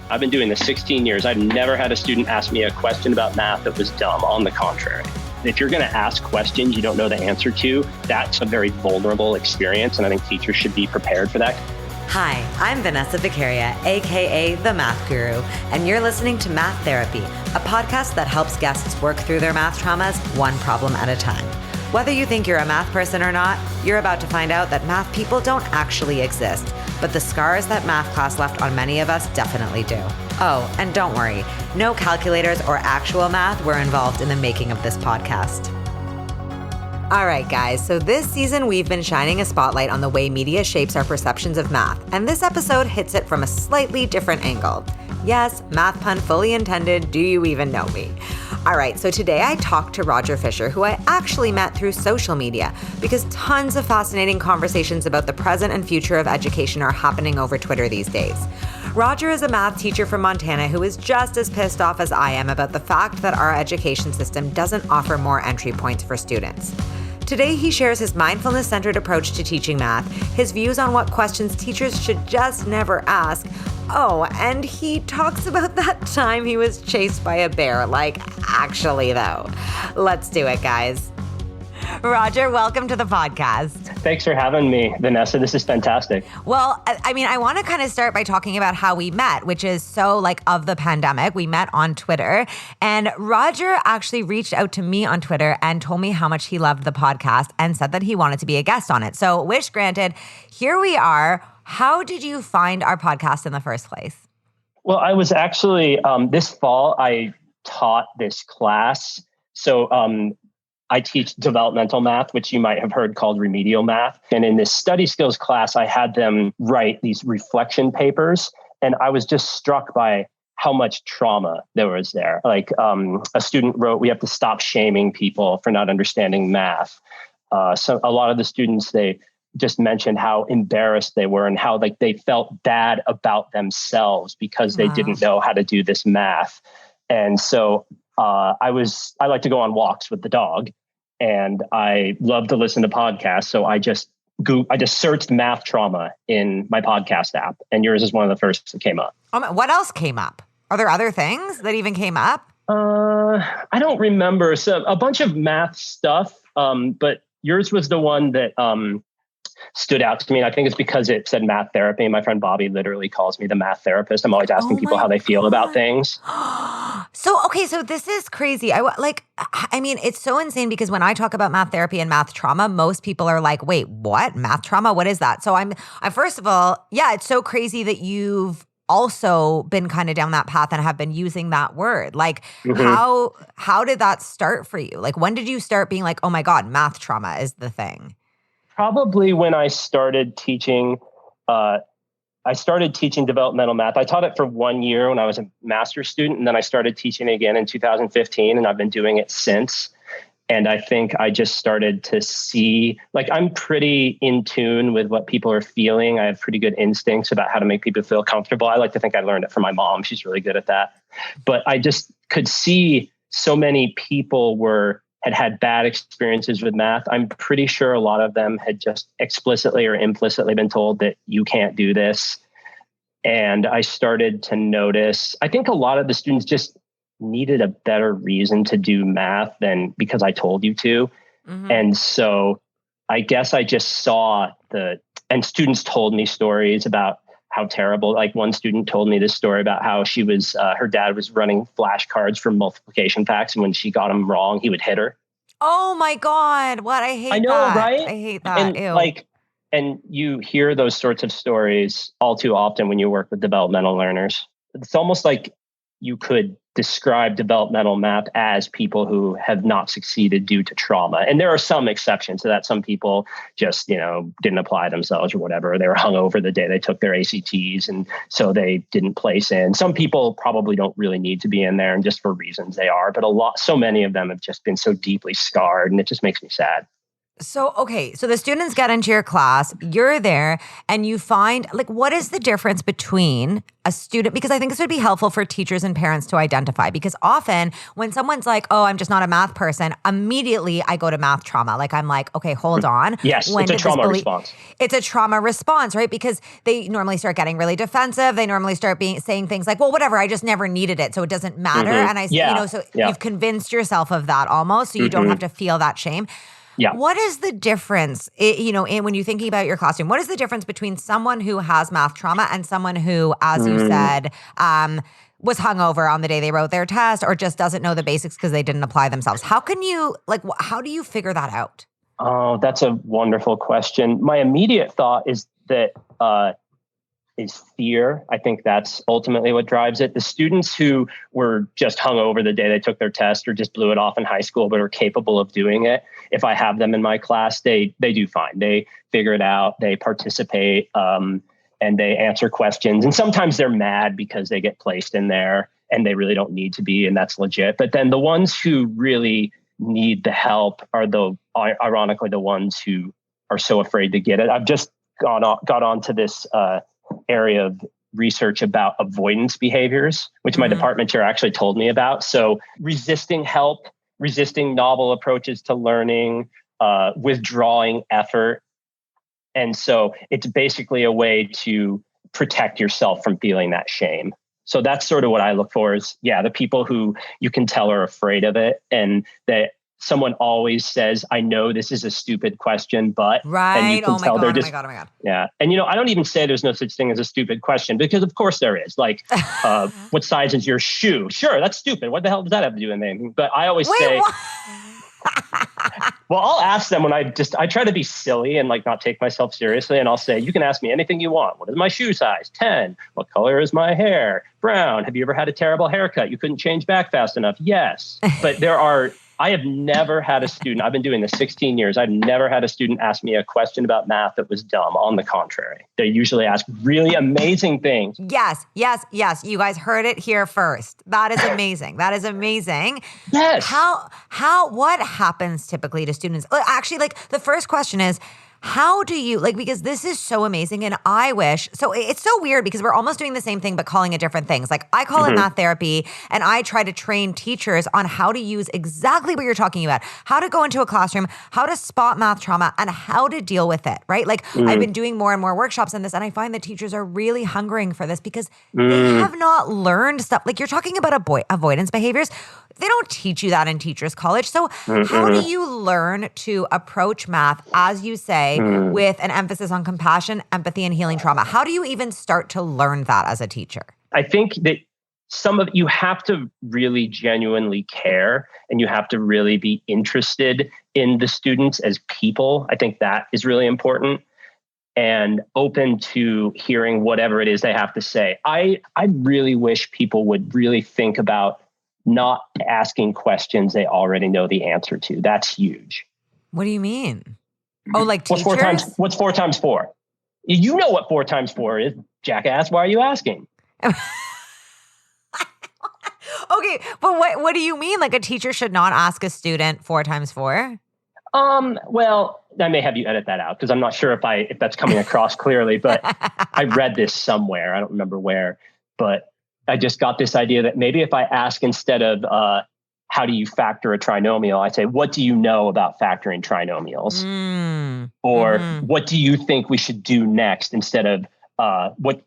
I've been doing this 16 years. I've never had a student ask me a question about math that was dumb. On the contrary. If you're going to ask questions you don't know the answer to, that's a very vulnerable experience. And I think teachers should be prepared for that. Hi, I'm Vanessa, aka The Math Guru, and you're listening to Math Therapy, a podcast that helps guests work through their math traumas one problem at a time. Whether you think you're a math person or not, you're about to find out that math people don't actually exist, but the scars that math class left on many of us definitely do. Oh, and don't worry, no calculators or actual math were involved in the making of this podcast. All right, guys, so this season we've been shining a spotlight on the way media shapes our perceptions of math, and this episode hits it from a slightly different angle. Yes, math pun fully intended, do you even know me? All right, so today I talked to Roger Fischer, who I actually met through social media, because tons of fascinating conversations about the present and future of education are happening over Twitter these days. Roger is a math teacher from Montana who is just as pissed off as I am about the fact that our education system doesn't offer more entry points for students. Today, he shares his mindfulness-centered approach to teaching math, his views on what questions teachers should just never ask. Oh, and he talks about that time he was chased by a bear. Like, actually, though. Let's do it, guys. Roger, welcome to the podcast. Thanks for having me, Vanessa. This is fantastic. Well, I want to kind of start by talking about how we met, which is so of the pandemic. We met on Twitter, and Roger actually reached out to me on Twitter and told me how much he loved the podcast and said that he wanted to be a guest on it. So wish granted, here we are. How did you find our podcast in the first place? Well, I was actually, this fall, I taught this class. So I teach developmental math, which you might have heard called remedial math. And in this study skills class, I had them write these reflection papers. And I was just struck by how much trauma there was there. Like a student wrote, we have to stop shaming people for not understanding math. So a lot of the students, they just mentioned how embarrassed they were and how they felt bad about themselves because they didn't know how to do this math. And so I like to go on walks with the dog, and I love to listen to podcasts. So I just searched math trauma in my podcast app, and yours is one of the first that came up. What else came up? Are there other things that even came up? I don't remember. So a bunch of math stuff, but yours was the one that stood out to me. And I think it's because it said math therapy. My friend Bobby literally calls me the math therapist. I'm always asking people how they feel about things. So this is crazy. It's so insane because when I talk about math therapy and math trauma, most people are like, wait, what? Math trauma? What is that? So I'm first of all, yeah, it's so crazy that you've also been kind of down that path and have been using that word. Like, how did that start for you? Like, when did you start being like, oh my God, math trauma is the thing? Probably when I started teaching, developmental math. I taught it for 1 year when I was a master's student, and then I started teaching again in 2015, and I've been doing it since. And I think I just started to see, I'm pretty in tune with what people are feeling. I have pretty good instincts about how to make people feel comfortable. I like to think I learned it from my mom. She's really good at that. But I just could see so many people had bad experiences with math. I'm pretty sure a lot of them had just explicitly or implicitly been told that you can't do this. And I started to notice, I think a lot of the students just needed a better reason to do math than because I told you to. Mm-hmm. And so I guess I just saw and students told me stories about how terrible, one student told me this story about how she was, her dad was running flashcards for multiplication facts. And when she got them wrong, he would hit her. Oh my God. What? I hate that. I know, that. Right? I hate that. And Ew. And you hear those sorts of stories all too often when you work with developmental learners. It's almost like you could describe developmental math as people who have not succeeded due to trauma. And there are some exceptions to that. Some people just, didn't apply themselves or whatever. They were hungover the day they took their ACTs, and so they didn't place in. Some people probably don't really need to be in there, and just for reasons they are. But so many of them have just been so deeply scarred, and it just makes me sad. So, okay, so the students get into your class, you're there, and you find, like, what is the difference between a student? Because I think this would be helpful for teachers and parents to identify. Because often when someone's like, oh, I'm just not a math person, immediately I go to math trauma. Like, I'm like, okay, hold on. Yes, it's a trauma response. It's a trauma response, right? Because they normally start getting really defensive. They normally start saying things like, well, whatever, I just never needed it, so it doesn't matter. And you've convinced yourself of that almost, so you don't have to feel that shame. Yeah. What is the difference, when you're thinking about your classroom, what is the difference between someone who has math trauma and someone who, as you said, was hungover on the day they wrote their test or just doesn't know the basics because they didn't apply themselves? How do you figure that out? Oh, that's a wonderful question. My immediate thought is that is fear. I think that's ultimately what drives it. The students who were just hungover the day they took their test or just blew it off in high school but are capable of doing it, if I have them in my class, they do fine. They figure it out. They participate and they answer questions. And sometimes they're mad because they get placed in there and they really don't need to be, and that's legit. But then the ones who really need the help are ironically the ones who are so afraid to get it. I've just got onto this area of research about avoidance behaviors, which my department chair actually told me about. So resisting help, resisting novel approaches to learning, withdrawing effort. And so it's basically a way to protect yourself from feeling that shame. So that's sort of what I look for is, the people who you can tell are afraid of it and that someone always says, I know this is a stupid question, but right. And you can tell they're just, oh my God. Yeah. And, I don't even say there's no such thing as a stupid question because of course there is. Like, what size is your shoe? Sure, that's stupid. What the hell does that have to do with anything? But I always say, well, I'll ask them when I try to be silly and like not take myself seriously. And I'll say, you can ask me anything you want. What is my shoe size? 10. What color is my hair? Brown. Have you ever had a terrible haircut? You couldn't change back fast enough? Yes. But I have never had a student, I've been doing this 16 years. I've never had a student ask me a question about math that was dumb. On the contrary, they usually ask really amazing things. Yes. You guys heard it here first. That is amazing. That is amazing. Yes. What happens typically to students? Actually, like the first question is, how do you, because this is so amazing and I wish, so it's so weird because we're almost doing the same thing but calling it different things. Like I call it math therapy and I try to train teachers on how to use exactly what you're talking about, how to go into a classroom, how to spot math trauma and how to deal with it, right? I've been doing more and more workshops on this and I find that teachers are really hungering for this because they have not learned stuff. Like you're talking about avoidance behaviors. They don't teach you that in teachers college. So how do you learn to approach math, as you say, with an emphasis on compassion, empathy, and healing trauma? How do you even start to learn that as a teacher? I think that you have to really genuinely care and you have to really be interested in the students as people. I think that is really important and open to hearing whatever it is they have to say. I really wish people would really think about not asking questions they already know the answer to. That's huge. What do you mean? Oh, like teachers? What's 4 times 4? You know what 4 times 4 is, jackass. Why are you asking? Okay, but what do you mean? Like a teacher should not ask a student 4 times 4? Well, I may have you edit that out because I'm not sure if that's coming across clearly, but I read this somewhere. I don't remember where, but I just got this idea that maybe if I ask instead of how do you factor a trinomial, I say, what do you know about factoring trinomials? Or what do you think we should do next instead of what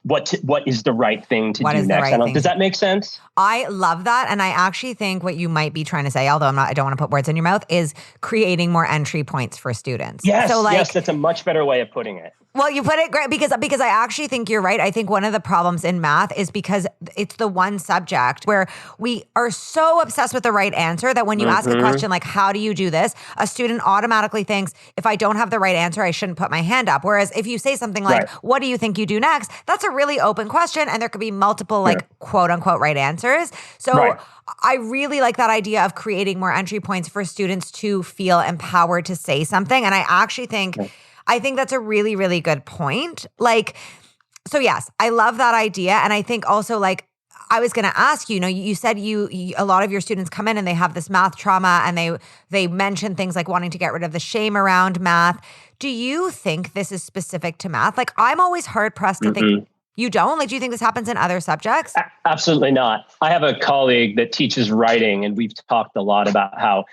is the right thing to do next? Does that make sense? I love that. And I actually think what you might be trying to say, although I don't want to put words in your mouth, is creating more entry points for students. Yes, yes, that's a much better way of putting it. Well, you put it great because I actually think you're right. I think one of the problems in math is because it's the one subject where we are so obsessed with the right answer that when you ask a question like, how do you do this? A student automatically thinks, if I don't have the right answer, I shouldn't put my hand up. Whereas if you say something like, what do you think you do next? That's a really open question. And there could be multiple quote unquote right answers. So I really like that idea of creating more entry points for students to feel empowered to say something. And I actually think, I think that's a really, really good point. So yes, I love that idea. And I think also I was going to ask you, you said a lot of your students come in and they have this math trauma and they mention things like wanting to get rid of the shame around math. Do you think this is specific to math? Like, I'm always hard pressed to think you don't. Like, do you think this happens in other subjects? Absolutely not. I have a colleague that teaches writing, and we've talked a lot about how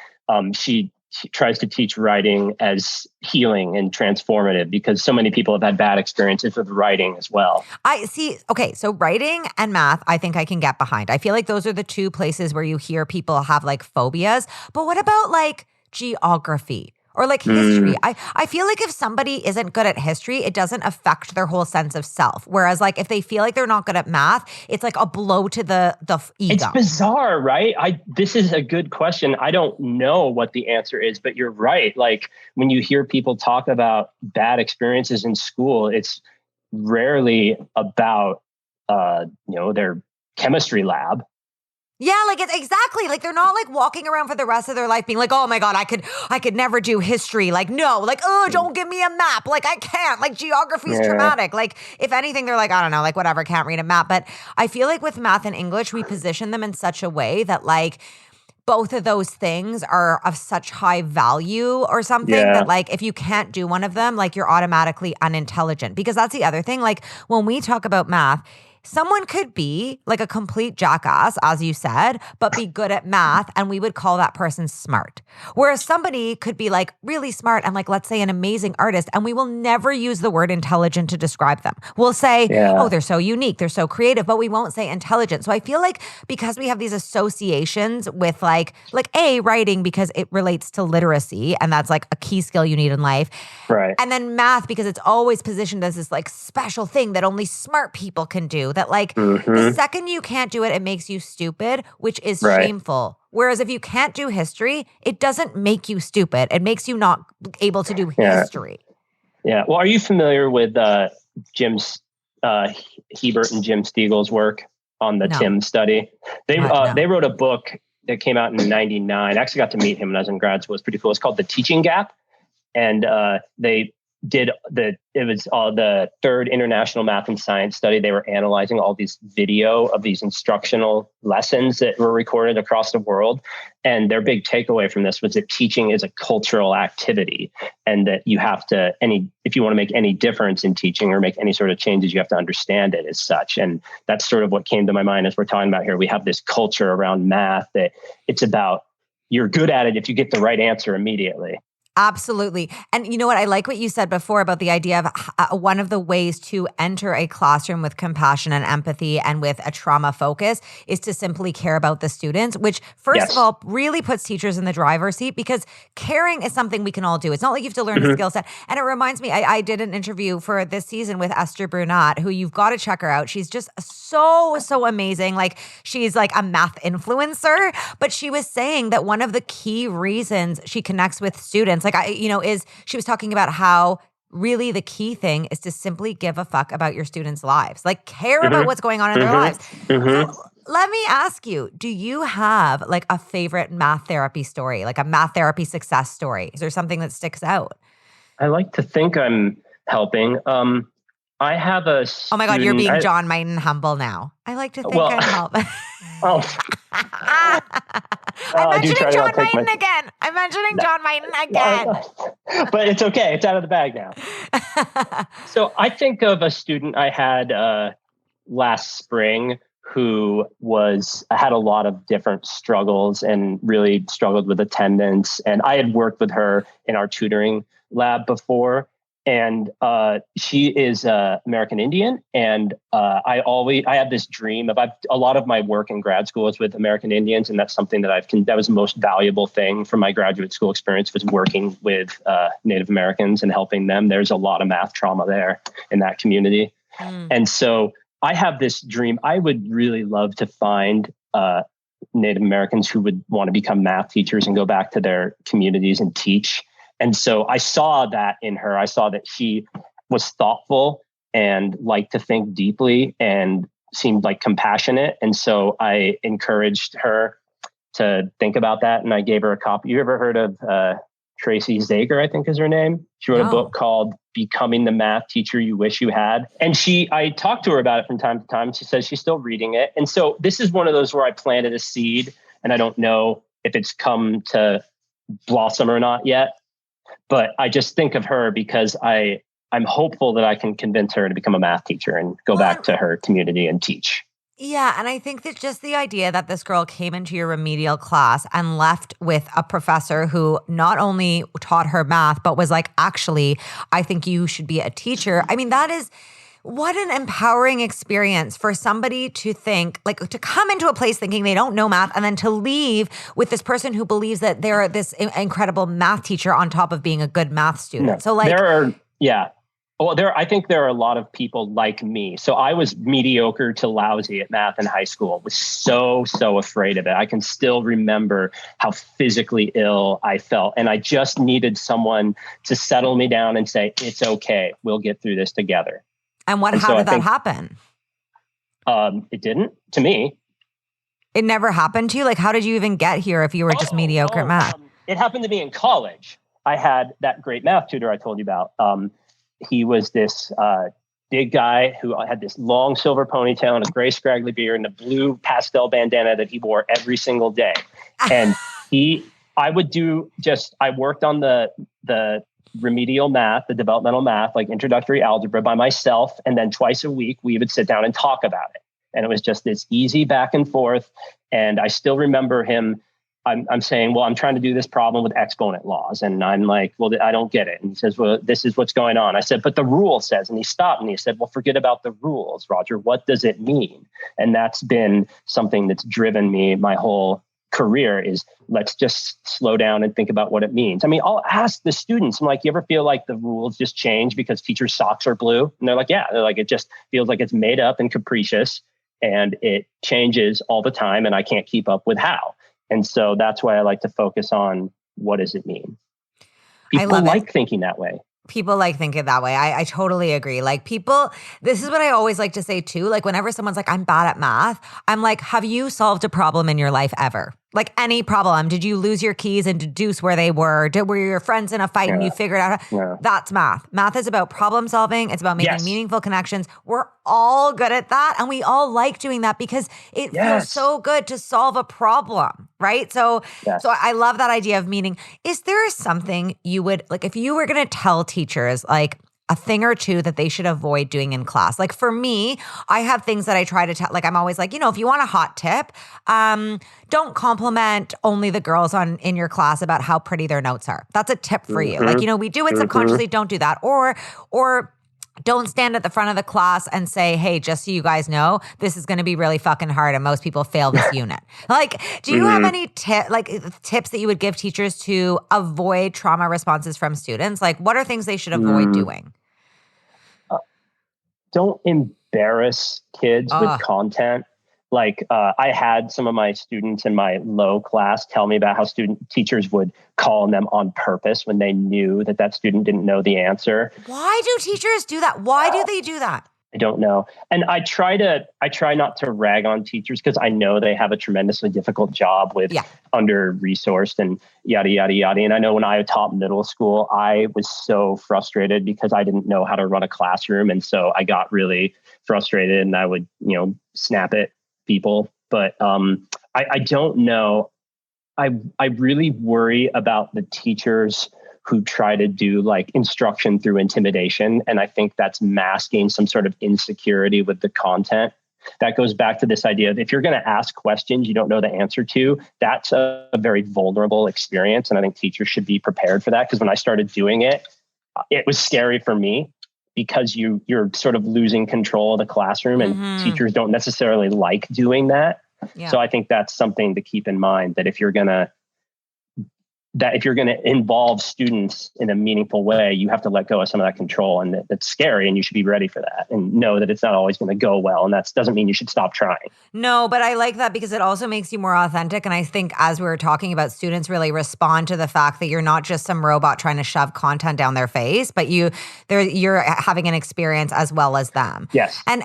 she tries to teach writing as healing and transformative because so many people have had bad experiences with writing as well. I see. Okay. So writing and math, I think I can get behind. I feel like those are the two places where you hear people have like phobias. But what about like geography? Or like history. I feel like if somebody isn't good at history, it doesn't affect their whole sense of self. Whereas like if they feel like they're not good at math, it's like a blow to the ego. It's bizarre, right? This is a good question. I don't know what the answer is, but you're right. Like when you hear people talk about bad experiences in school, it's rarely about their chemistry lab. Yeah, like it's exactly like they're not like walking around for the rest of their life being like, oh my God, I could never do history. Like, no, like, oh, don't give me a map. Like, I can't. Like, geography is traumatic. Like, if anything, they're like, I don't know, like, whatever, can't read a map. But I feel like with math and English, we position them in such a way that like both of those things are of such high value or something that like if you can't do one of them, like you're automatically unintelligent. Because that's the other thing. Like when we talk about math, someone could be like a complete jackass, as you said, but be good at math, and we would call that person smart. Whereas somebody could be like really smart and like, let's say an amazing artist, and we will never use the word intelligent to describe them. We'll say, oh, they're so unique, they're so creative, but we won't say intelligent. So I feel like because we have these associations with like writing because it relates to literacy, and that's like a key skill you need in life. Right. And then math because it's always positioned as this like special thing that only smart people can do. That like the second you can't do it, it makes you stupid, which is shameful. Whereas if you can't do history, it doesn't make you stupid. It makes you not able to do history. Yeah. Well, are you familiar with Jim's Hebert and Jim Stiegel's work on the TIM study? They wrote a book that came out in '99. I actually got to meet him when I was in grad school. It's pretty cool. It's called The Teaching Gap. And they did the third International Math and Science study. They were analyzing all these video of these instructional lessons that were recorded across the world. And their big takeaway from this was that teaching is a cultural activity, and that you have to, if you want to make any difference in teaching or make any sort of changes, you have to understand it as such. And that's sort of what came to my mind as we're talking about here. We have this culture around math that it's about, you're good at it if you get the right answer immediately. Absolutely. And you know what? I like what you said before about the idea of one of the ways to enter a classroom with compassion and empathy and with a trauma focus is to simply care about the students, which first of all really puts teachers in the driver's seat because caring is something we can all do. It's not like you have to learn a skill set. And it reminds me, I did an interview for this season with Esther Brunat, who you've got to check her out. She's just so amazing. Like she's like a math influencer, but she was saying that one of the key reasons she connects with students is she was talking about how really the key thing is to simply give a fuck about your students' lives, like care about what's going on in their lives. So let me ask you, do you have like a favorite math therapy story, like a math therapy success story? Is there something that sticks out? I like to think I'm helping. I have a student, oh my God, you're being John Mighton humble now. I like to think I'm helping. I'm mentioning John Mighton again. I'm mentioning John Mighton again. But it's okay. It's out of the bag now. So I think of a student I had last spring who had a lot of different struggles and really struggled with attendance. And I had worked with her in our tutoring lab before. And she is American Indian, and I have this dream of a lot of my work in grad school is with American Indians, and that's something that that was the most valuable thing from my graduate school experience was working with Native Americans and helping them. There's a lot of math trauma there in that community, and so I have this dream. I would really love to find Native Americans who would want to become math teachers and go back to their communities and teach. And so I saw that in her. I saw that she was thoughtful and liked to think deeply and seemed like compassionate. And so I encouraged her to think about that. And I gave her a copy. You ever heard of Tracy Zager, I think is her name. She wrote a book called Becoming the Math Teacher You Wish You Had. And I talked to her about it from time to time. She says she's still reading it. And so this is one of those where I planted a seed and I don't know if it's come to blossom or not yet. But I just think of her because I'm hopeful that I can convince her to become a math teacher and go back to her community and teach. Yeah. And I think that just the idea that this girl came into your remedial class and left with a professor who not only taught her math, but was like, actually, I think you should be a teacher. I mean, that is what an empowering experience for somebody to think, like to come into a place thinking they don't know math and then to leave with this person who believes that they're this incredible math teacher on top of being a good math student. No, so like, I think there are a lot of people like me. So I was mediocre to lousy at math in high school, was so afraid of it. I can still remember how physically ill I felt. And I just needed someone to settle me down and say, it's okay. We'll get through this together. And how did that happen? It didn't to me. It never happened to you? Like, how did you even get here if you were just mediocre at math? It happened to me in college. I had that great math tutor I told you about. He was this big guy who had this long silver ponytail and a gray scraggly beard and a blue pastel bandana that he wore every single day. And I worked on the remedial math, the developmental math, like introductory algebra by myself. And then twice a week, we would sit down and talk about it. And it was just this easy back and forth. And I still remember him. I'm saying, well, I'm trying to do this problem with exponent laws. And I'm like, well, I don't get it. And he says, well, this is what's going on. I said, but the rule says, and he stopped and he said, well, forget about the rules, Roger. What does it mean? And that's been something that's driven me my whole career is let's just slow down and think about what it means. I mean, I'll ask the students, I'm like, you ever feel like the rules just change because teachers' socks are blue? And they're like, yeah, they're like, it just feels like it's made up and capricious and it changes all the time. And I can't keep up with how. And so that's why I like to focus on what does it mean? People like thinking that way. People like thinking that way. I totally agree. Like this is what I always like to say too. Like whenever someone's like, I'm bad at math, I'm like, have you solved a problem in your life ever? Like any problem. Did you lose your keys and deduce where they were? Were your friends in a fight and you figured out? That's math. Math is about problem solving. It's about making meaningful connections. We're all good at that. And we all like doing that because it feels so good to solve a problem, right? So I love that idea of meaning. Is there something you would, like if you were going to tell teachers like, a thing or two that they should avoid doing in class. Like for me, I have things that I try to tell, like I'm always like, if you want a hot tip, don't compliment only the girls in your class about how pretty their notes are. That's a tip for you. Like, we do it subconsciously, don't do that. Or don't stand at the front of the class and say, hey, just so you guys know, this is going to be really fucking hard and most people fail this unit. Like, do you have any tips that you would give teachers to avoid trauma responses from students? Like, what are things they should avoid doing? Don't embarrass kids with content. Like I had some of my students in my low class tell me about how teachers would call on them on purpose when they knew that student didn't know the answer. Why do teachers do that? Why do they do that? I don't know. And I try not to rag on teachers because I know they have a tremendously difficult job with under-resourced and yada, yada, yada. And I know when I taught middle school, I was so frustrated because I didn't know how to run a classroom. And so I got really frustrated and I would, snap at people. But I don't know. I really worry about the teachers who try to do like instruction through intimidation. And I think that's masking some sort of insecurity with the content. That goes back to this idea of if you're going to ask questions you don't know the answer to, that's a very vulnerable experience. And I think teachers should be prepared for that. Because when I started doing it, it was scary for me because you're sort of losing control of the classroom and teachers don't necessarily like doing that. Yeah. So I think that's something to keep in mind that if you're going to involve students in a meaningful way, you have to let go of some of that control, and that's scary, and you should be ready for that and know that it's not always going to go well. And that doesn't mean you should stop trying. No, but I like that because it also makes you more authentic. And I think as we were talking about, students really respond to the fact that you're not just some robot trying to shove content down their face, but you're having an experience as well as them. Yes. And,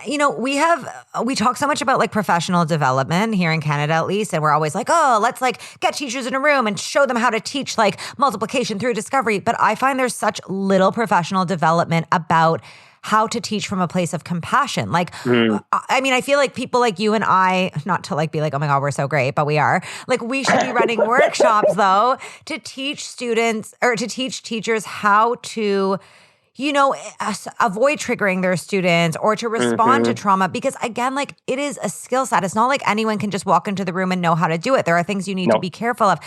we talk so much about like professional development here in Canada, at least. And we're always like, oh, let's like get teachers in a room and show them how to teach teach like multiplication through discovery, but I find there's such little professional development about how to teach from a place of compassion. Like, I mean, I feel like people like you and I, not to like be like, oh my God, we're so great, but we are. Like, we should be running workshops though to teach students or to teach teachers how to, you know, avoid triggering their students or to respond to trauma. Because again, like it is a skill set. It's not like anyone can just walk into the room and know how to do it. There are things you need to be careful of.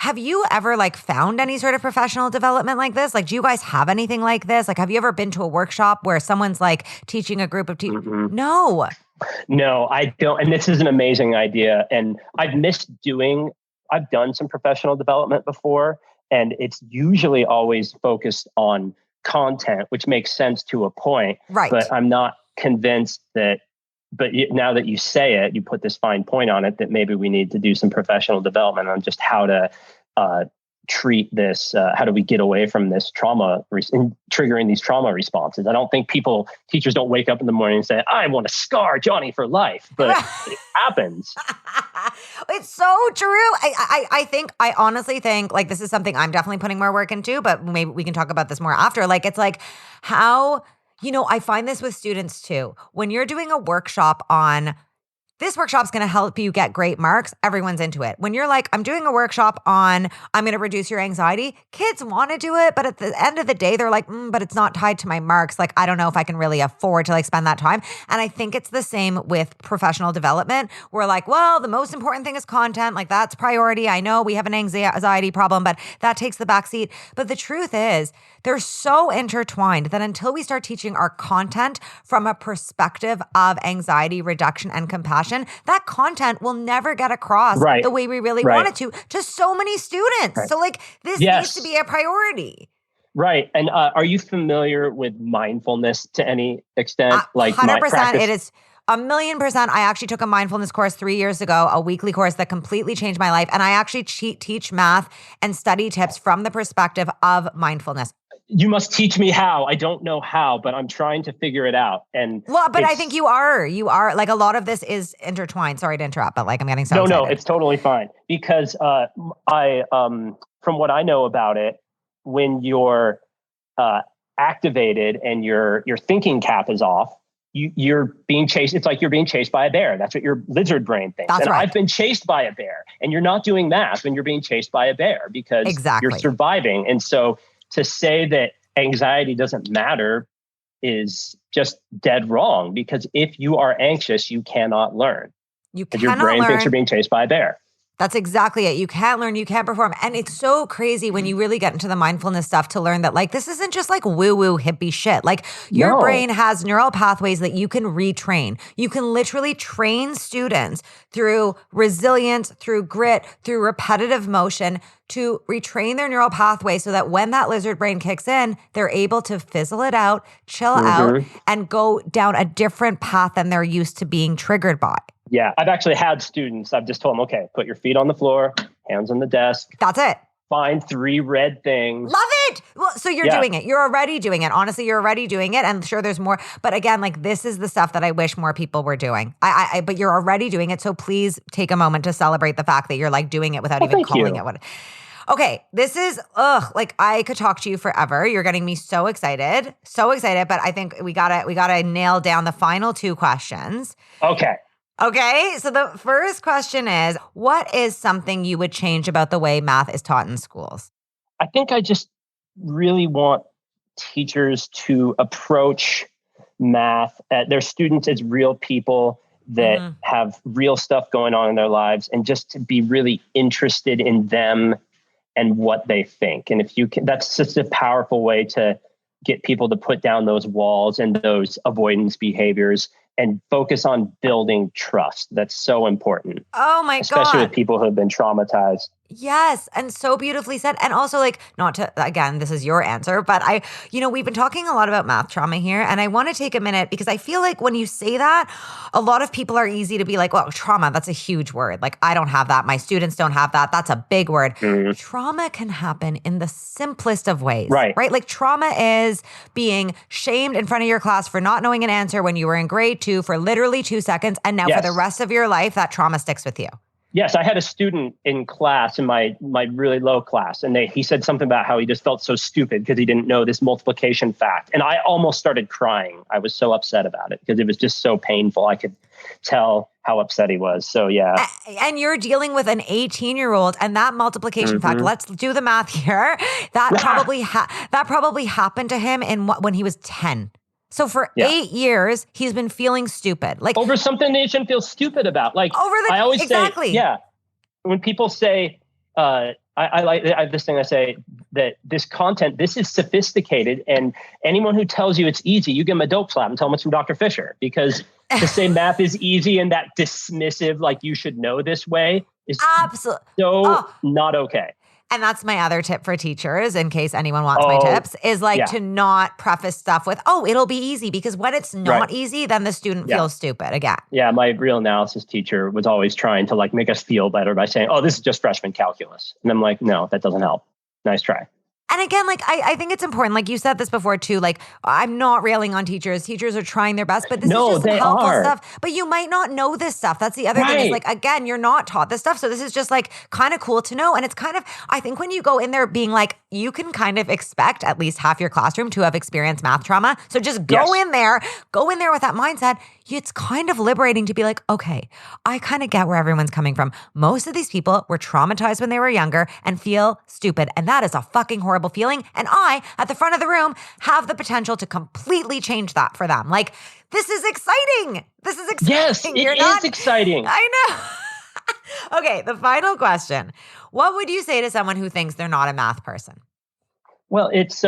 Have you ever like found any sort of professional development like this? Like, do you guys have anything like this? Like, have you ever been to a workshop where someone's like teaching a group of teachers? No, I don't. And this is an amazing idea. And I've done some professional development before, and it's usually always focused on content, which makes sense to a point. Right. But I'm not convinced that, now that you say it, you put this fine point on it, that maybe we need to do some professional development on just how to treat this. How do we get away from this trauma, triggering these trauma responses? I don't think teachers don't wake up in the morning and say, I want to scar Johnny for life, but it happens. It's so true. I honestly think like this is something I'm definitely putting more work into, but maybe we can talk about this more after. Like, it's like how, you know, I find this with students too. When you're doing a workshop on this workshop's going to help you get great marks, everyone's into it. When you're like, I'm doing a workshop on, I'm going to reduce your anxiety, kids want to do it. But at the end of the day, they're like, but it's not tied to my marks. Like, I don't know if I can really afford to like spend that time. And I think it's the same with professional development. We're like, well, the most important thing is content. Like, that's priority. I know we have an anxiety problem, but that takes the backseat. But the truth is, they're so intertwined that until we start teaching our content from a perspective of anxiety reduction and compassion, that content will never get across the way we really want it to so many students. So like this needs to be a priority. Right. And are you familiar with mindfulness to any extent? Like 100%. It is 1,000,000%. I actually took a mindfulness course 3 years ago, a weekly course that completely changed my life. And I actually teach math and study tips from the perspective of mindfulness. You must teach me how. I don't know how, but I'm trying to figure it out. But I think you are like a lot of this is intertwined. Sorry to interrupt, but like I'm getting so excited. No, it's totally fine because I from what I know about it, when you're activated and your thinking cap is off, you're being chased. It's like you're being chased by a bear. That's what your lizard brain thinks. That's right. I've been chased by a bear, and you're not doing math when you're being chased by a bear because you're surviving. And so to say that anxiety doesn't matter is just dead wrong, because if you are anxious, you cannot learn. You cannot your brain learn. Thinks you're being chased by a bear. That's exactly it. You can't learn, you can't perform. And it's so crazy when you really get into the mindfulness stuff to learn that like, this isn't just like woo-woo hippie shit. Like your brain has neural pathways that you can retrain. You can literally train students through resilience, through grit, through repetitive motion to retrain their neural pathway so that when that lizard brain kicks in, they're able to fizzle it out, chill out, and go down a different path than they're used to being triggered by. Yeah, I've actually had students, I've just told them, okay, put your feet on the floor, hands on the desk. That's it. Find 3 red things. Love it. Well, so you're doing it. You're already doing it. Honestly, you're already doing it. And sure, there's more. But again, like this is the stuff that I wish more people were doing. But you're already doing it. So please take a moment to celebrate the fact that you're like doing it without even calling it what. Okay, this is, like I could talk to you forever. You're getting me so excited. But I think we gotta nail down the final 2 questions. Okay, so the first question is, what is something you would change about the way math is taught in schools? I think I just really want teachers to approach math, their students as real people that have real stuff going on in their lives, and just to be really interested in them and what they think. And if you can, that's just a powerful way to get people to put down those walls and those avoidance behaviors and focus on building trust. That's so important. Oh my God. Especially with people who have been traumatized. Yes. And so beautifully said. And also like, not to, again, this is your answer, but we've been talking a lot about math trauma here. And I want to take a minute because I feel like when you say that, a lot of people are easy to be like, well, trauma, that's a huge word. Like, I don't have that. My students don't have that. That's a big word. Trauma can happen in the simplest of ways, right? Like trauma is being shamed in front of your class for not knowing an answer when you were in grade 2 for literally 2 seconds. And now for the rest of your life, that trauma sticks with you. Yes, I had a student in class, in my really low class, and he said something about how he just felt so stupid because he didn't know this multiplication fact. And I almost started crying. I was so upset about it because it was just so painful. I could tell how upset he was. So yeah. And you're dealing with an 18-year-old, and that multiplication fact, let's do the math here. That probably happened to him when he was 10. So for 8 years, he's been feeling stupid. Like over something they shouldn't feel stupid about. Like I always say, when people say, I have this thing I say that this content, this is sophisticated, and anyone who tells you it's easy, you give them a dope slap and tell them it's from Dr. Fischer, because to say math is easy and that dismissive, like you should know this way, is absolutely not okay. And that's my other tip for teachers, in case anyone wants my tips, is to not preface stuff with, it'll be easy. Because when it's not easy, then the student feels stupid again. Yeah, my real analysis teacher was always trying to make us feel better by saying, this is just freshman calculus. And I'm like, no, that doesn't help. Nice try. And again, I think it's important. Like you said this before too, I'm not railing on teachers. Teachers are trying their best, but this is just helpful stuff. But you might not know this stuff. That's the other thing is again, you're not taught this stuff. So this is just kind of cool to know. And it's kind of, I think when you go in there being you can kind of expect at least half your classroom to have experienced math trauma. So just go in there with that mindset. It's kind of liberating to be like, okay, I kind of get where everyone's coming from. Most of these people were traumatized when they were younger and feel stupid. And that is a fucking horrible feeling. And I, at the front of the room, have the potential to completely change that for them. This is exciting. Yes, it is exciting. I know. Okay, the final question. What would you say to someone who thinks they're not a math person? Well, it's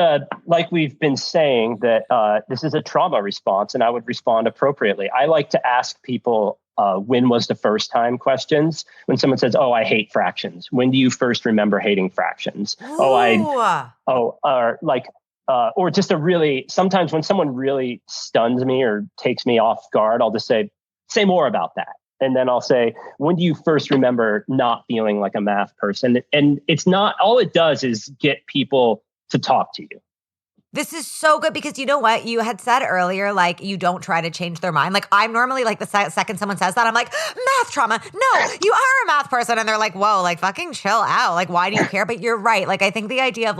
like we've been saying that this is a trauma response, and I would respond appropriately. I like to ask people, when was the first time questions. When someone says, I hate fractions. When do you first remember hating fractions? Ooh. Or just sometimes when someone really stuns me or takes me off guard, I'll just say more about that. And then I'll say, when do you first remember not feeling like a math person? And it's not, all it does is get people to talk to you. This is so good because you know what? You had said earlier, you don't try to change their mind. I'm normally the second someone says that, I'm like, math trauma. No, you are a math person. And they're like, whoa, fucking chill out. Why do you care? But you're right. I think the idea of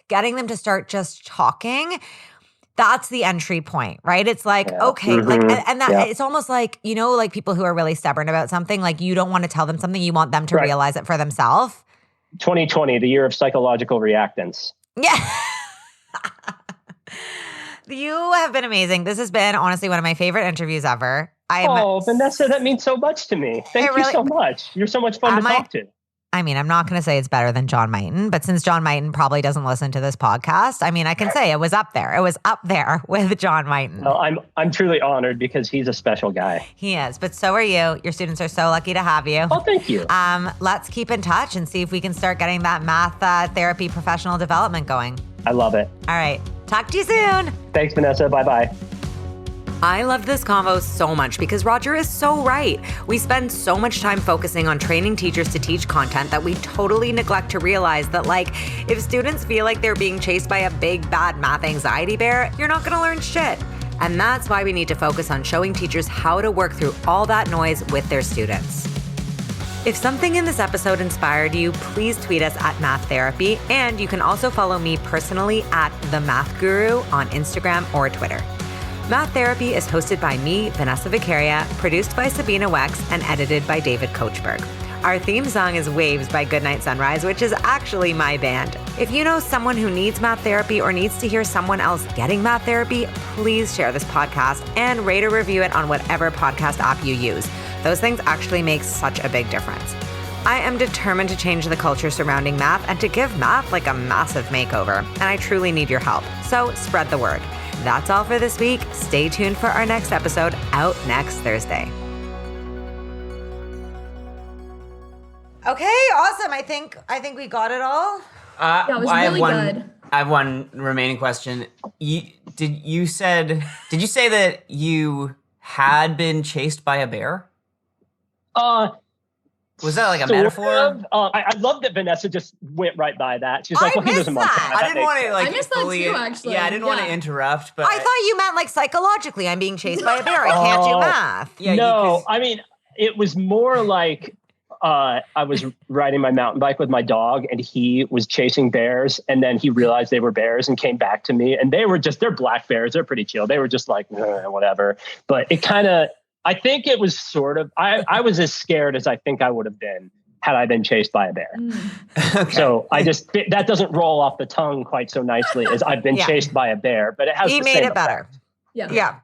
getting them to start just talking, that's the entry point, right? It's okay. And that it's almost people who are really stubborn about something, you don't want to tell them something. You want them to realize it for themselves. 2020, the year of psychological reactance. Yeah. You have been amazing. This has been honestly one of my favorite interviews ever. Vanessa, that means so much to me. Thank you so much. You're so much fun to talk to. I mean, I'm not going to say it's better than John Mighton, but since John Mighton probably doesn't listen to this podcast, I can say it was up there. It was up there with John Mighton. Well, I'm truly honored because he's a special guy. He is, but so are you. Your students are so lucky to have you. Oh, thank you. Let's keep in touch and see if we can start getting that math therapy professional development going. I love it. All right. Talk to you soon. Thanks, Vanessa. Bye-bye. I love this convo so much because Roger is so right. We spend so much time focusing on training teachers to teach content that we totally neglect to realize that if students feel like they're being chased by a big bad math anxiety bear, you're not gonna learn shit. And that's why we need to focus on showing teachers how to work through all that noise with their students. If something in this episode inspired you, please tweet us at Math Therapy, and you can also follow me personally at The Math Guru on Instagram or Twitter. Math Therapy is hosted by me, Vanessa Vicaria, produced by Sabina Wex, and edited by David Kochberg. Our theme song is Waves by Goodnight Sunrise, which is actually my band. If you know someone who needs math therapy or needs to hear someone else getting math therapy, please share this podcast and rate or review it on whatever podcast app you use. Those things actually make such a big difference. I am determined to change the culture surrounding math and to give math a massive makeover, and I truly need your help. So spread the word. That's all for this week. Stay tuned for our next episode out next Thursday. Okay, awesome. I think we got it all. That was really good. I have one remaining question. Did you say that you had been chased by a bear? Was that a metaphor? I love that Vanessa just went right by that. She's like, he was in Montana. I didn't want to I missed that too, actually. Yeah, I didn't want to interrupt, but I thought you meant psychologically. I'm being chased by a bear. I can't do math. Yeah, it was more I was riding my mountain bike with my dog, and he was chasing bears, and then he realized they were bears and came back to me, and they're black bears. They're pretty chill. They were just like, whatever. But it kind of, I think it was sort of, I was as scared as I think I would have been had I been chased by a bear. Okay. So that doesn't roll off the tongue quite so nicely as I've been chased by a bear, but it has he the made same it better. effect. Yeah.